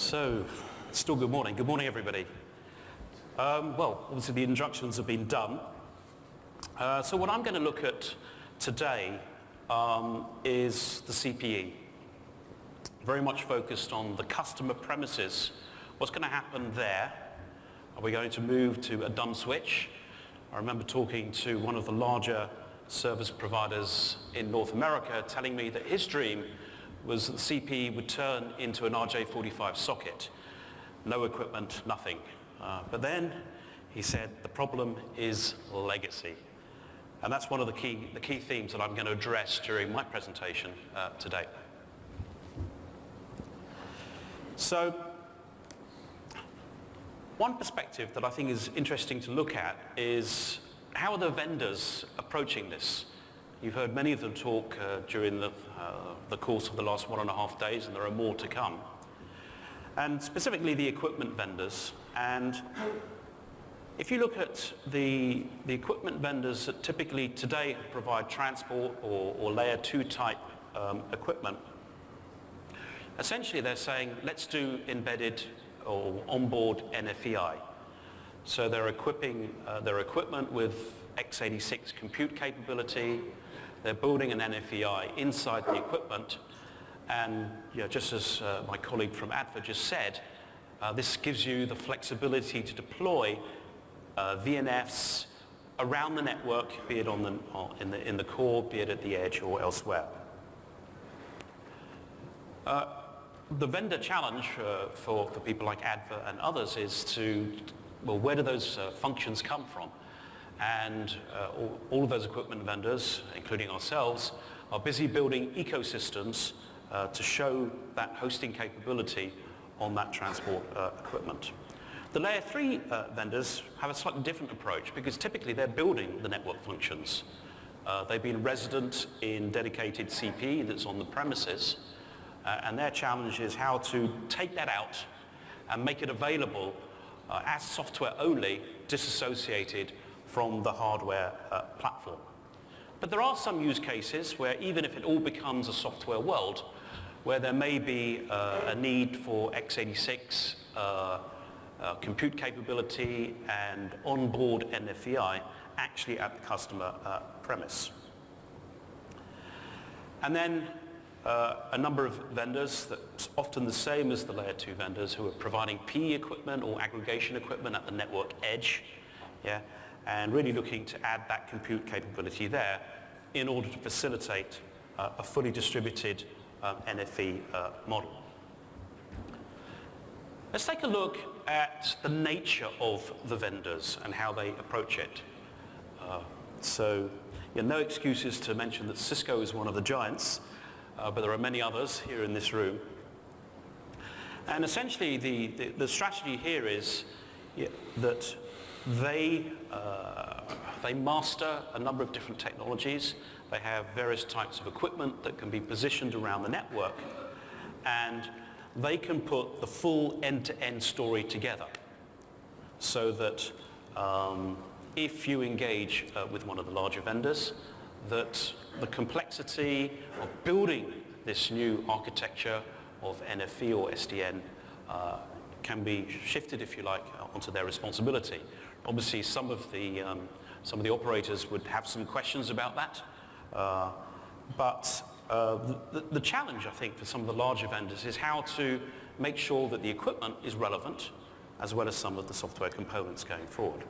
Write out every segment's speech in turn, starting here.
So, still good morning. Good morning, everybody. Well, obviously the introductions have been done. So what I'm going to look at today is the CPE. Very much focused on the customer premises. What's going to happen there? Are we going to move to a dumb switch? I remember talking to one of the larger service providers in North America telling me that his dream was that the CPE would turn into an RJ45 socket. No equipment, nothing. But then he said the problem is legacy. And that's one of the key themes that I'm going to address during my presentation today. So, one perspective that I think is interesting to look at is how are the vendors approaching this? You've heard many of them talk during the course of the last 1.5 days, and there are more to come. And specifically the equipment vendors. And if you look at the equipment vendors that typically today provide transport or layer 2 type equipment, essentially they're saying let's do embedded or onboard NFV. So they're equipping their equipment with x86 compute capability. They're building an NFV inside the equipment, and just as my colleague from ADVA just said, this gives you the flexibility to deploy VNFs around the network, be it in the core, be it at the edge or elsewhere. The vendor challenge for people like ADVA and others is to, well, where do those functions come from? And all of those equipment vendors, including ourselves, are busy building ecosystems to show that hosting capability on that transport equipment. The layer 3 vendors have a slightly different approach because typically they're building the network functions. They've been resident in dedicated CPE that's on the premises, and their challenge is how to take that out and make it available as software only, disassociated from the hardware platform. But there are some use cases where even if it all becomes a software world, where there may be a need for x86 compute capability and onboard NFV actually at the customer premise. And then a number of vendors that's often the same as the layer 2 vendors who are providing PE equipment or aggregation equipment at the network edge, and really looking to add that compute capability there in order to facilitate a fully distributed NFV model. Let's take a look at the nature of the vendors and how they approach it. So, no excuses to mention that Cisco is one of the giants, but there are many others here in this room. And essentially the strategy here is that they master a number of different technologies. They have various types of equipment that can be positioned around the network, and they can put the full end-to-end story together so that if you engage with one of the larger vendors, that the complexity of building this new architecture of NFV or SDN can be shifted, if you like, onto their responsibility. Obviously, some of the operators would have some questions about that, but the challenge, I think, for some of the larger vendors is how to make sure that the equipment is relevant, as well as some of the software components going forward.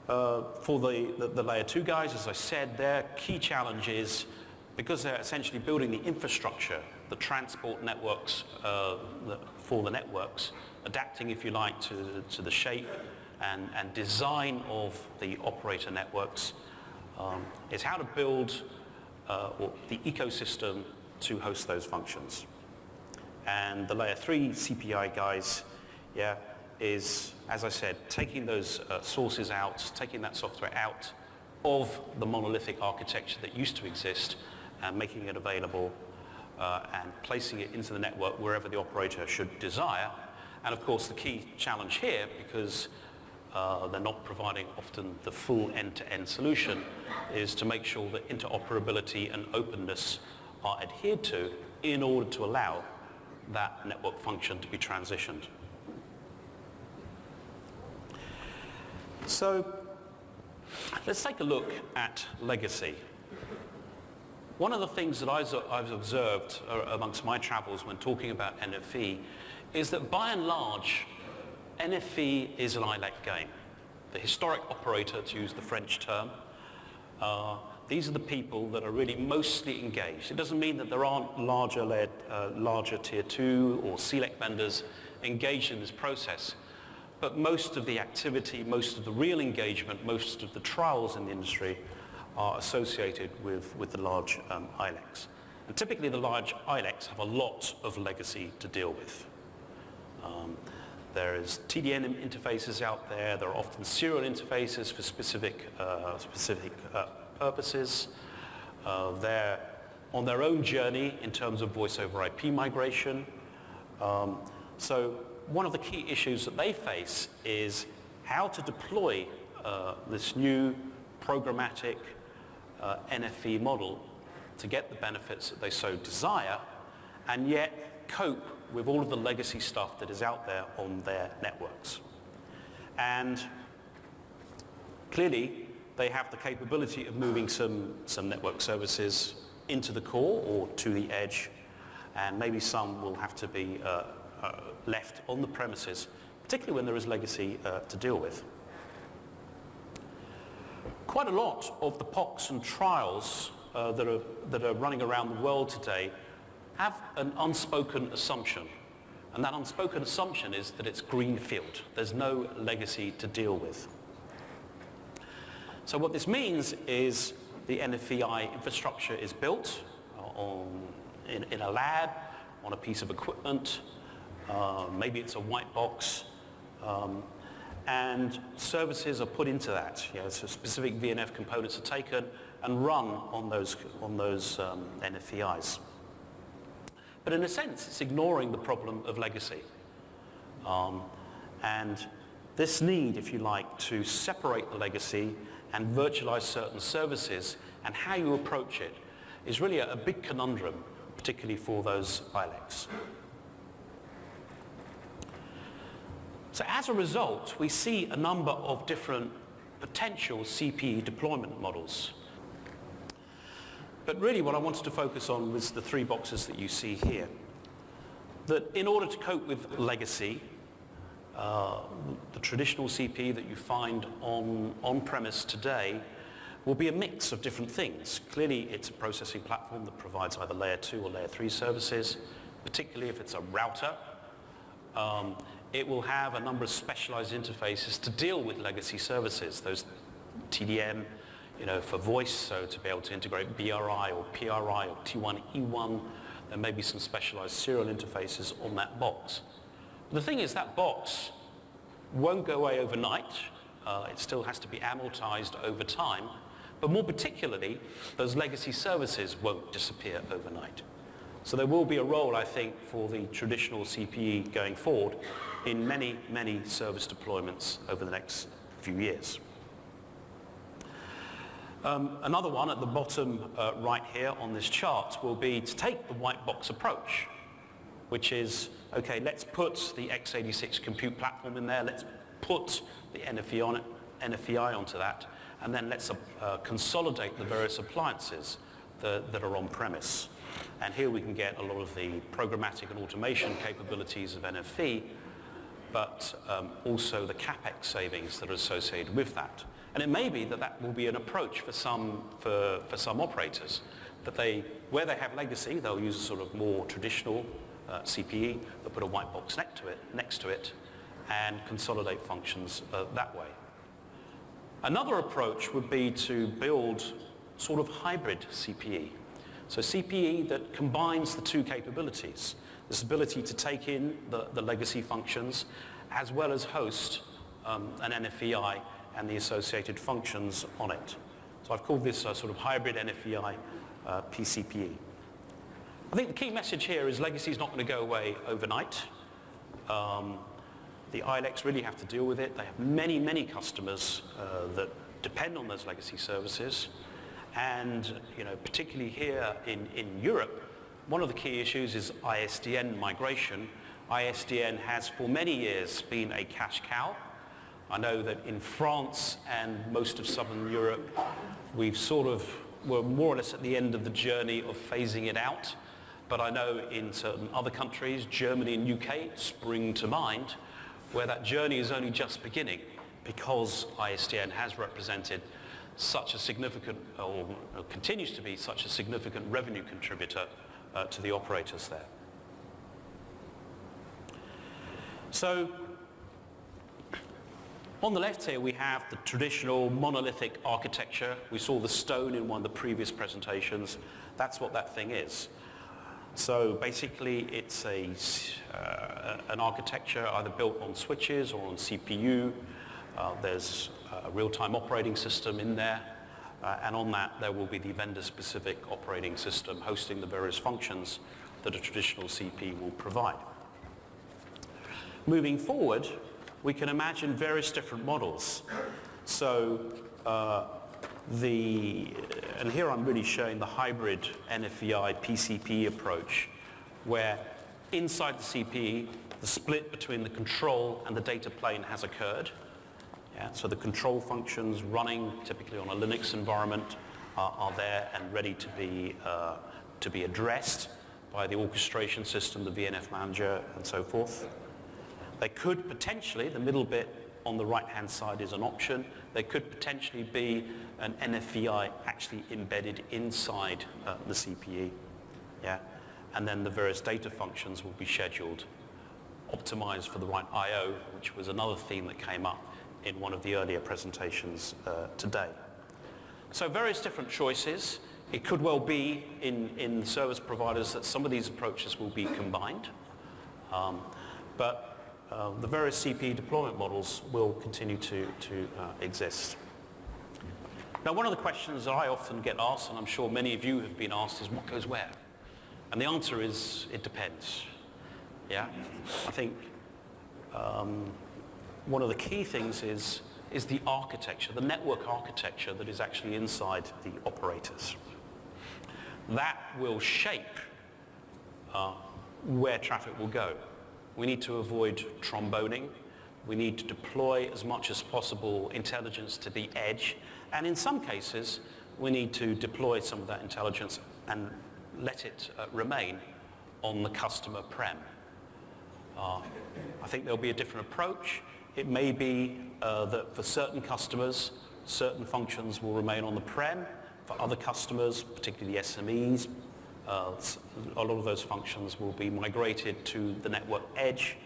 For the layer 2 guys, as I said, their key challenge is, because they're essentially building the infrastructure, the transport networks for the networks, adapting, if you like, to the shape and design of the operator networks, is how to build the ecosystem to host those functions. And the layer 3 CPI guys, is, as I said, taking those sources out, taking that software out of the monolithic architecture that used to exist and making it available and placing it into the network wherever the operator should desire. And of course the key challenge here, because they're not providing often the full end-to-end solution, is to make sure that interoperability and openness are adhered to in order to allow that network function to be transitioned. So let's take a look at legacy. One of the things that I've observed amongst my travels when talking about NFV is that by and large, NFV is an ILEC game. The historic operator, to use the French term, these are the people that are really mostly engaged. It doesn't mean that there aren't larger tier 2 or CLEC vendors engaged in this process, but most of the activity, most of the real engagement, most of the trials in the industry are associated with the large ILECs. And typically the large ILECs have a lot of legacy to deal with. There is TDN interfaces out there. There are often serial interfaces for specific purposes. They're on their own journey in terms of voice over IP migration. So one of the key issues that they face is how to deploy this new programmatic NFV model to get the benefits that they so desire, and yet cope with all of the legacy stuff that is out there on their networks. And clearly, they have the capability of moving some network services into the core or to the edge, and maybe some will have to be left on the premises, particularly when there is legacy to deal with. Quite a lot of the POCs and trials that are running around the world today have an unspoken assumption. And that unspoken assumption is that it's greenfield. There's no legacy to deal with. So what this means is the NFVI infrastructure is built in a lab, on a piece of equipment. Maybe it's a white box. And services are put into that. So specific VNF components are taken and run on those NFVIs. But in a sense, it's ignoring the problem of legacy. And this need, if you like, to separate the legacy and virtualize certain services and how you approach it is really a big conundrum, particularly for those ILECs. So as a result, we see a number of different potential CPE deployment models. But really what I wanted to focus on was the three boxes that you see here. That in order to cope with legacy, the traditional CPE that you find on-premise today will be a mix of different things. Clearly, it's a processing platform that provides either layer 2 or layer 3 services, particularly if it's a router. It will have a number of specialized interfaces to deal with legacy services, those TDM, for voice, so to be able to integrate BRI or PRI or T1, E1, there may be some specialized serial interfaces on that box. But the thing is that box won't go away overnight. It still has to be amortized over time. But more particularly, those legacy services won't disappear overnight. So there will be a role, I think, for the traditional CPE going forward in many, many service deployments over the next few years. Another one at the bottom right here on this chart will be to take the white box approach, which is, okay, let's put the x86 compute platform in there, let's put the NFVI onto that, and then let's consolidate the various appliances that are on premise. And here we can get a lot of the programmatic and automation capabilities of NFV, but also the CapEx savings that are associated with that. And it may be that that will be an approach for some operators, that where they have legacy, they'll use a sort of more traditional CPE, they'll put a white box next to it, and consolidate functions that way. Another approach would be to build sort of hybrid CPE. So CPE that combines the two capabilities, this ability to take in the legacy functions as well as host an NFVI and the associated functions on it. So I've called this a sort of hybrid NFVI PCPE. I think the key message here is legacy is not going to go away overnight. The ILECs really have to deal with it. They have many, many customers that depend on those legacy services. And particularly here in Europe, one of the key issues is ISDN migration. ISDN has for many years been a cash cow. I know that in France and most of Southern Europe, we're more or less at the end of the journey of phasing it out. But I know in certain other countries, Germany and UK spring to mind, where that journey is only just beginning because ISDN has represented such a significant, or continues to be such a significant revenue contributor to the operators there. So on the left here we have the traditional monolithic architecture. We saw the stone in one of the previous presentations. That's what that thing is. So basically it's an architecture either built on switches or on CPU. There's a real-time operating system in there, and on that there will be the vendor-specific operating system hosting the various functions that a traditional CP will provide. Moving forward, we can imagine various different models. So and here I'm really showing the hybrid NFVI PCP approach, where inside the CPE, the split between the control and the data plane has occurred. Yeah, so the control functions running typically on a Linux environment are there and ready to be addressed by the orchestration system, the VNF manager, and so forth. They could potentially, the middle bit on the right-hand side is an option, there could potentially be an NFVI actually embedded inside the CPE. Yeah? And then the various data functions will be scheduled, optimized for the right I/O, which was another theme that came up in one of the earlier presentations today. So various different choices. It could well be in service providers that some of these approaches will be combined. But the various CPE deployment models will continue to exist. Now, one of the questions that I often get asked, and I'm sure many of you have been asked, is what goes where? And the answer is, it depends. Yeah? I think one of the key things is the architecture, the network architecture that is actually inside the operators. That will shape where traffic will go. We need to avoid tromboning. We need to deploy as much as possible intelligence to the edge. And in some cases, we need to deploy some of that intelligence and let it remain on the customer prem. I think there'll be a different approach. It may be that for certain customers, certain functions will remain on the prem. For other customers, particularly the SMEs, a lot of those functions will be migrated to the network edge,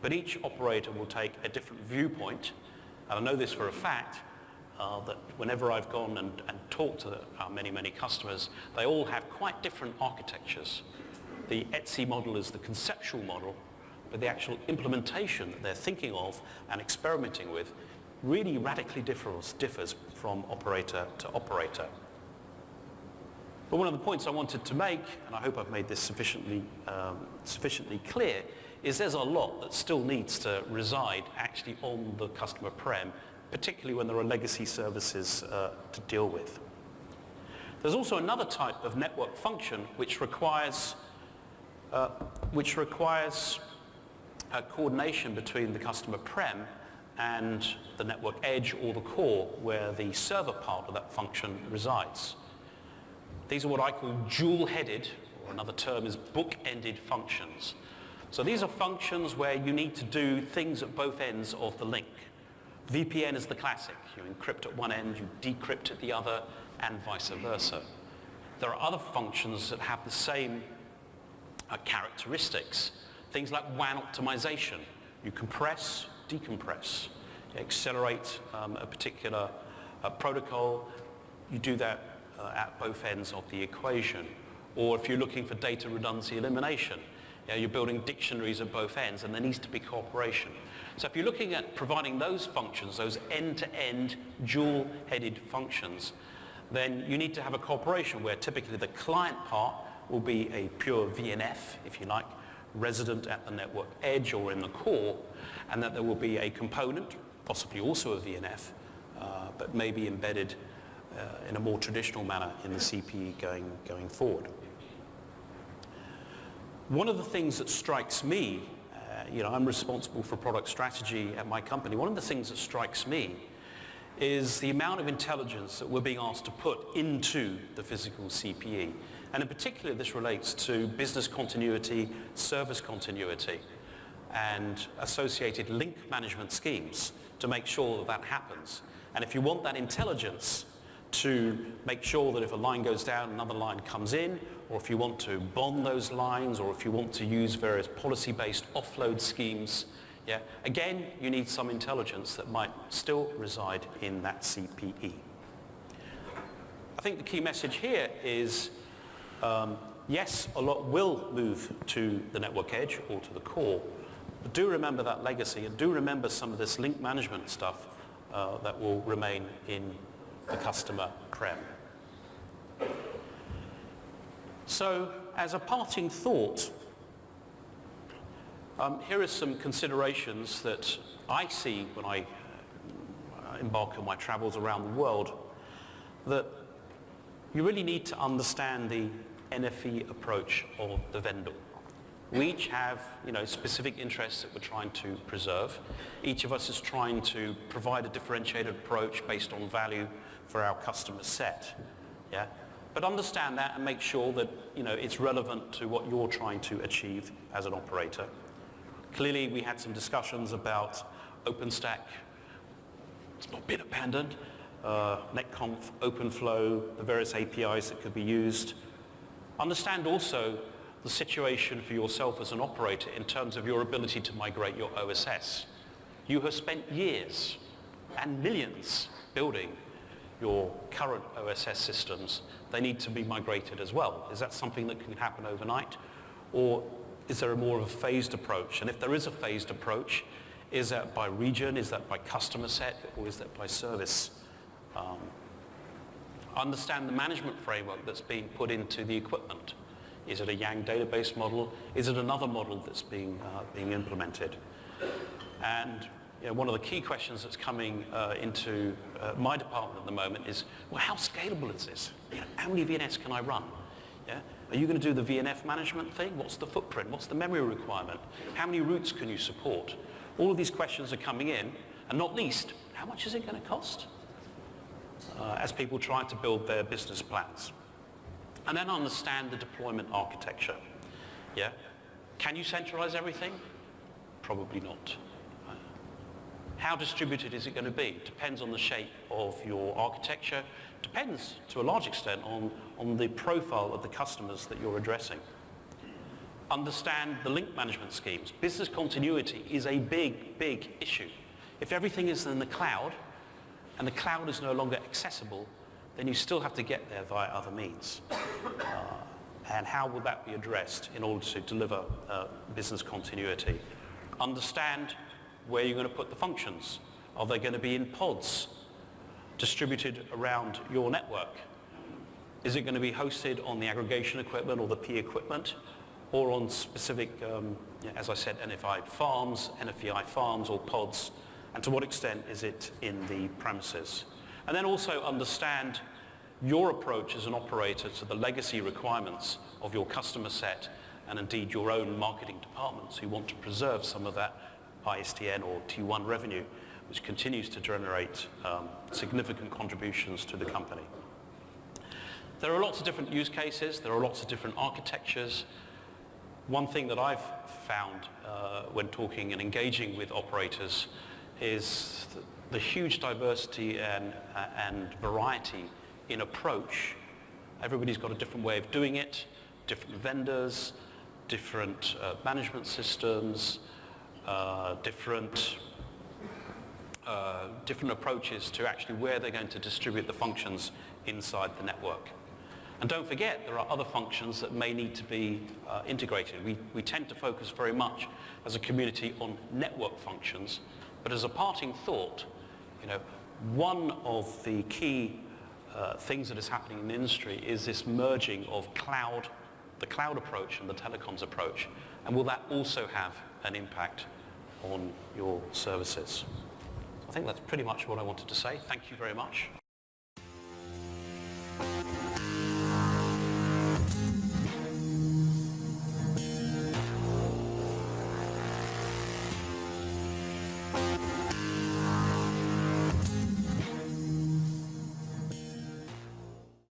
but each operator will take a different viewpoint. And I know this for a fact, that whenever I've gone and talked to many customers, they all have quite different architectures. The ETSI model is the conceptual model, but the actual implementation that they're thinking of and experimenting with really radically differs from operator to operator. But one of the points I wanted to make, and I hope I've made this sufficiently clear, is there's a lot that still needs to reside actually on the customer prem, particularly when there are legacy services to deal with. There's also another type of network function which requires coordination between the customer prem and the network edge or the core where the server part of that function resides. These are what I call dual-headed, or another term is book-ended functions. So these are functions where you need to do things at both ends of the link. VPN is the classic. You encrypt at one end, you decrypt at the other, and vice versa. There are other functions that have the same characteristics. Things like WAN optimization. You compress, decompress. You accelerate a particular protocol. You do that at both ends of the equation. Or if you're looking for data redundancy elimination, you're building dictionaries at both ends, and there needs to be cooperation. So if you're looking at providing those functions, those end-to-end dual-headed functions, then you need to have a cooperation where typically the client part will be a pure VNF, if you like, resident at the network edge or in the core, and that there will be a component, possibly also a VNF, but maybe embedded in a more traditional manner in the CPE going forward. One of the things that strikes me, I'm responsible for product strategy at my company. One of the things that strikes me is the amount of intelligence that we're being asked to put into the physical CPE. And in particular, this relates to business continuity, service continuity, and associated link management schemes to make sure that that happens. And if you want that intelligence to make sure that if a line goes down, another line comes in, or if you want to bond those lines, or if you want to use various policy-based offload schemes, again, you need some intelligence that might still reside in that CPE. I think the key message here is, yes, a lot will move to the network edge or to the core, but do remember that legacy, and do remember some of this link management stuff that will remain in the customer prem. So, as a parting thought, here are some considerations that I see when I embark on my travels around the world, that you really need to understand the NFV approach of the vendor. We each have, specific interests that we're trying to preserve. Each of us is trying to provide a differentiated approach based on value for our customer set. But understand that and make sure that, it's relevant to what you're trying to achieve as an operator. Clearly, we had some discussions about OpenStack. It's not been abandoned. NetConf, OpenFlow, the various APIs that could be used. Understand also the situation for yourself as an operator in terms of your ability to migrate your OSS. You have spent years and millions building your current OSS systems. They need to be migrated as well. Is that something that can happen overnight? Or is there a more of a phased approach? And if there is a phased approach, is that by region, is that by customer set, or is that by service? Understand the management framework that's being put into the equipment. Is it a Yang database model? Is it another model that's being implemented? And one of the key questions that's coming into my department at the moment is, well, how scalable is this? How many VNFs can I run? Are you going to do the VNF management thing? What's the footprint? What's the memory requirement? How many routes can you support? All of these questions are coming in, and not least, how much is it going to cost? As people try to build their business plans. And then understand the deployment architecture. Can you centralize everything? Probably not. How distributed is it going to be? Depends on the shape of your architecture. Depends, to a large extent, on the profile of the customers that you're addressing. Understand the link management schemes. Business continuity is a big, big issue. If everything is in the cloud, and the cloud is no longer accessible, then you still have to get there via other means. And how will that be addressed in order to deliver business continuity? Understand where you're going to put the functions. Are they going to be in pods distributed around your network? Is it going to be hosted on the aggregation equipment or the P equipment, or on specific, as I said, NFVI farms or pods? And to what extent is it in the premises? And then also understand your approach as an operator to the legacy requirements of your customer set, and indeed your own marketing departments who want to preserve some of that ISTN or T1 revenue, which continues to generate significant contributions to the company. There are lots of different use cases. There are lots of different architectures. One thing that I've found when talking and engaging with operators is the huge diversity and variety in approach. Everybody's got a different way of doing it, different vendors, different management systems, different approaches to actually where they're going to distribute the functions inside the network. And don't forget, there are other functions that may need to be integrated. We tend to focus very much as a community on network functions, but as a parting thought, one of the key things that is happening in the industry is this merging of the cloud approach and the telecoms approach. And will that also have an impact on your services? I think that's pretty much what I wanted to say. Thank you very much.